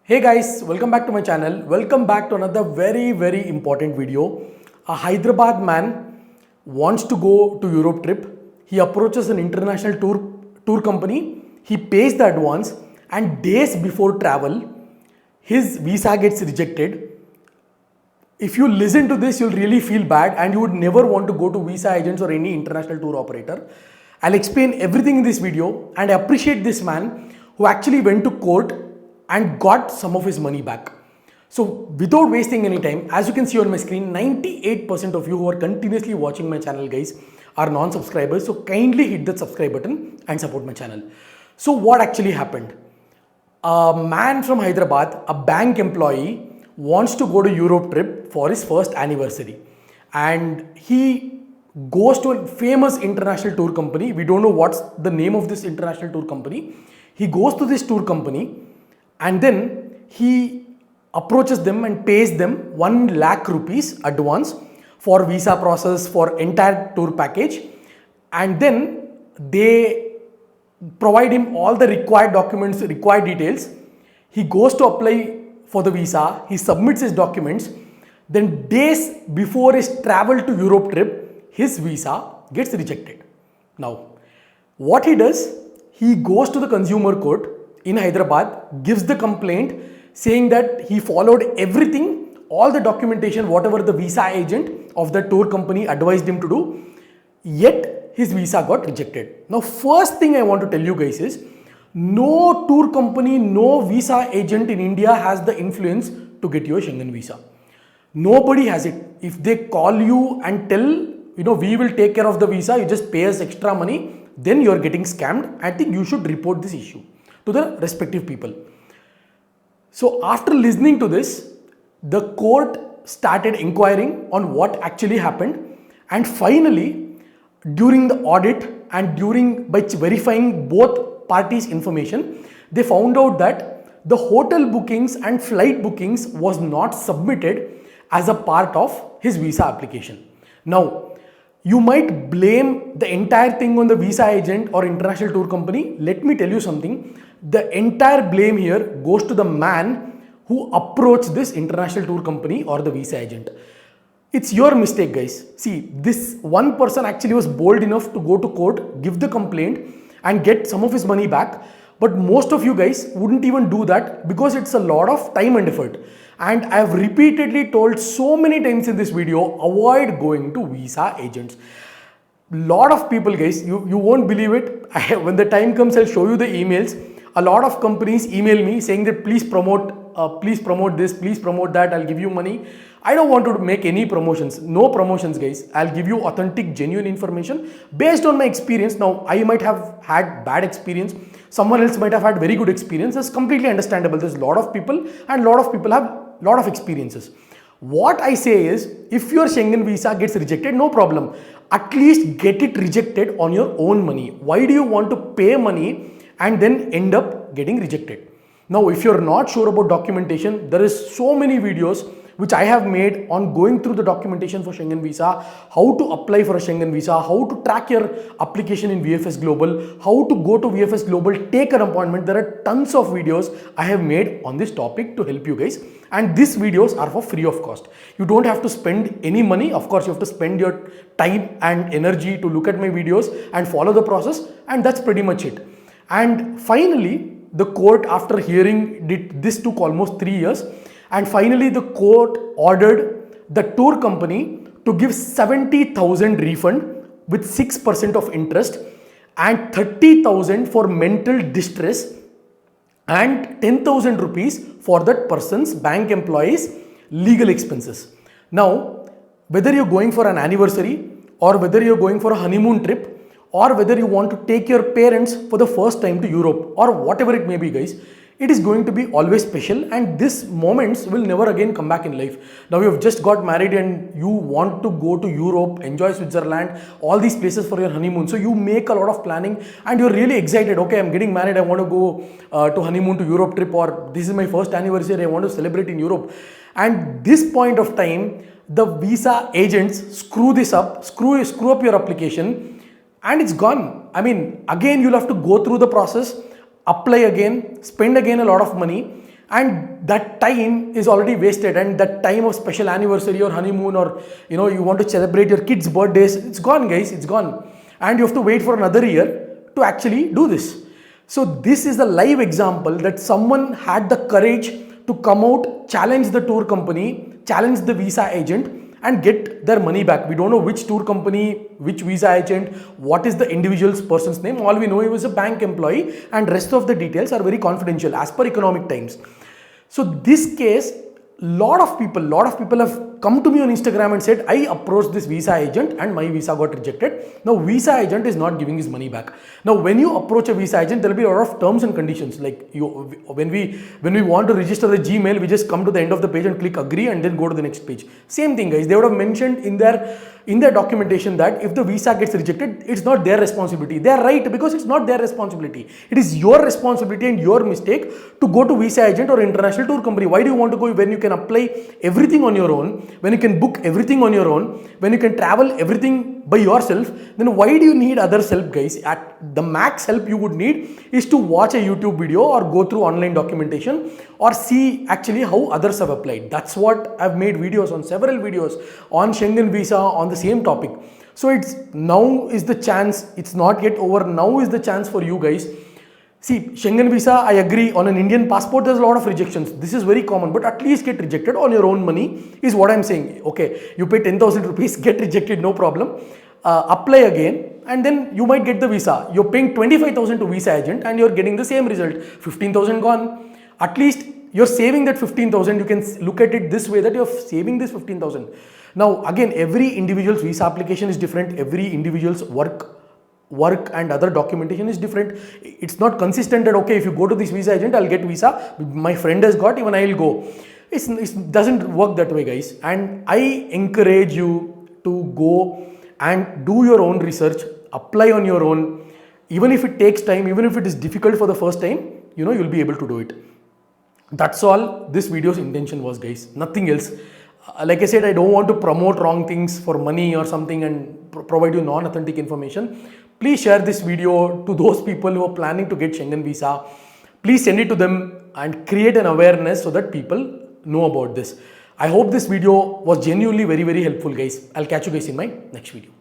Hey guys, welcome back to my channel. Welcome back to another very important video. A Hyderabad man wants to go to Europe trip. He approaches an international tour company. He pays the advance and days before travel, his visa gets rejected. If you listen to this, you'll really feel bad and you would never want to go to visa agents or any international tour operator. I'll explain everything in this video and I appreciate this man who actually went to court and got some of his money back. So without wasting any time, as you can see on my screen, 98% of you who are continuously watching my channel guys are non-subscribers. So kindly hit that subscribe button and support my channel. So what actually happened? A man from Hyderabad, a bank employee, wants to go to Europe trip for his first anniversary. And he goes to a famous international tour company. We don't know what's the name of this international tour company. He goes to this tour company and then he approaches them and pays them 1 lakh rupees advance for visa process, for entire tour package, and then they provide him all the required documents, required details. He goes to apply for the visa, he submits his documents, then days before his travel to Europe trip, his visa gets rejected. Now, what he does, he goes to the consumer court in Hyderabad, gives the complaint saying that he followed everything, all the documentation, whatever the visa agent of the tour company advised him to do, yet his visa got rejected. Now, first thing I want to tell you guys is, no tour company, no visa agent in India has the influence to get you a Schengen visa. Nobody has it. If they call you and tell, we will take care of the visa, you just pay us extra money, then you are getting scammed. I think you should report this issue to the respective people. So after listening to this, the court started inquiring on what actually happened, and finally during the audit and by verifying both parties' information, they found out that the hotel bookings and flight bookings was not submitted as a part of his visa application. Now, you might blame the entire thing on the visa agent or international tour company. Let me tell you something. The entire blame here goes to the man who approached this international tour company or the visa agent. It's your mistake, guys. See, this one person actually was bold enough to go to court, give the complaint and get some of his money back. But most of you guys wouldn't even do that because it's a lot of time and effort. And I have repeatedly told so many times in this video, avoid going to visa agents. Lot of people, guys, you won't believe it. When the time comes, I'll show you the emails. A lot of companies email me saying that please promote this, please promote that, I'll give you money. I don't want to make any promotions. No promotions, guys. I'll give you authentic, genuine information based on my experience. Now, I might have had bad experience. Someone else might have had very good experience. That's completely understandable. There's a lot of people and a lot of people have a lot of experiences. What I say is, if your Schengen visa gets rejected, no problem. At least get it rejected on your own money. Why do you want to pay money and then end up getting rejected? Now, if you're not sure about documentation, there is so many videos which I have made on going through the documentation for Schengen visa, how to apply for a Schengen visa, how to track your application in VFS Global, how to go to VFS Global, take an appointment. There are tons of videos I have made on this topic to help you guys. And these videos are for free of cost. You don't have to spend any money. Of course, you have to spend your time and energy to look at my videos and follow the process. And that's pretty much it. And finally, the court, after hearing this took almost 3 years, and finally the court ordered the tour company to give 70,000 refund with 6% of interest and 30,000 for mental distress and 10,000 rupees for that person's bank employee's legal expenses. Now, whether you're going for an anniversary or whether you're going for a honeymoon trip, or whether you want to take your parents for the first time to Europe or whatever it may be, guys, it is going to be always special and these moments will never again come back in life. Now you have just got married and you want to go to Europe, enjoy Switzerland, all these places for your honeymoon. So you make a lot of planning and you're really excited. Okay, I'm getting married, I want to go to honeymoon to Europe trip, or this is my first anniversary, I want to celebrate in Europe. And this point of time, the visa agents screw this up, screw up your application, and it's gone. Again, you'll have to go through the process, apply again, spend again a lot of money, and that time is already wasted, and that time of special anniversary or honeymoon, or you want to celebrate your kids' birthdays, it's gone, guys, it's gone, and you have to wait for another year to actually do this. So this is a live example that someone had the courage to come out, challenge the tour company, challenge the visa agent, and get their money back. We don't know which tour company, which visa agent, what is the individual's person's name. All we know, he was a bank employee, and rest of the details are very confidential as per Economic Times. So this case, lot of people have come to me on Instagram and said, I approached this visa agent and my visa got rejected. Now visa agent is not giving his money back. Now when you approach a visa agent, there will be a lot of terms and conditions. Like when we want to register the Gmail, we just come to the end of the page and click agree and then go to the next page. Same thing, guys. They would have mentioned in their documentation that if the visa gets rejected, it's not their responsibility. They are right, because it's not their responsibility. It is your responsibility and your mistake to go to visa agent or international tour company. Why do you want to go when you can apply everything on your own, when you can book everything on your own, when you can travel everything by yourself? Then why do you need others' help, guys? At the max help you would need is to watch a YouTube video or go through online documentation or see actually how others have applied. That's what I've made videos on, several videos on Schengen visa on the same topic. So now is the chance. It's not yet over. Now is the chance for you guys. See, Schengen visa, I agree, on an Indian passport there's a lot of rejections. This is very common, but at least get rejected on your own money is what I'm saying. Okay, you pay 10,000 rupees, get rejected, no problem. Apply again, and then you might get the visa. You're paying 25,000 to visa agent and you're getting the same result. 15,000 gone. At least you're saving that 15,000. You can look at it this way, that you're saving this 15,000. Now again, every individual's visa application is different. Every individual's work and other documentation is different. It's not consistent that okay, if you go to this visa agent, I'll get visa. My friend has got, even I'll go. It doesn't work that way, guys. And I encourage you to go and do your own research, apply on your own. Even if it takes time, even if it is difficult for the first time, you'll be able to do it. That's all this video's intention was, guys. Nothing else. Like I said, I don't want to promote wrong things for money or something and provide you non-authentic information. Please share this video to those people who are planning to get Schengen visa. Please send it to them and create an awareness so that people know about this. I hope this video was genuinely very, very helpful, guys. I'll catch you guys in my next video.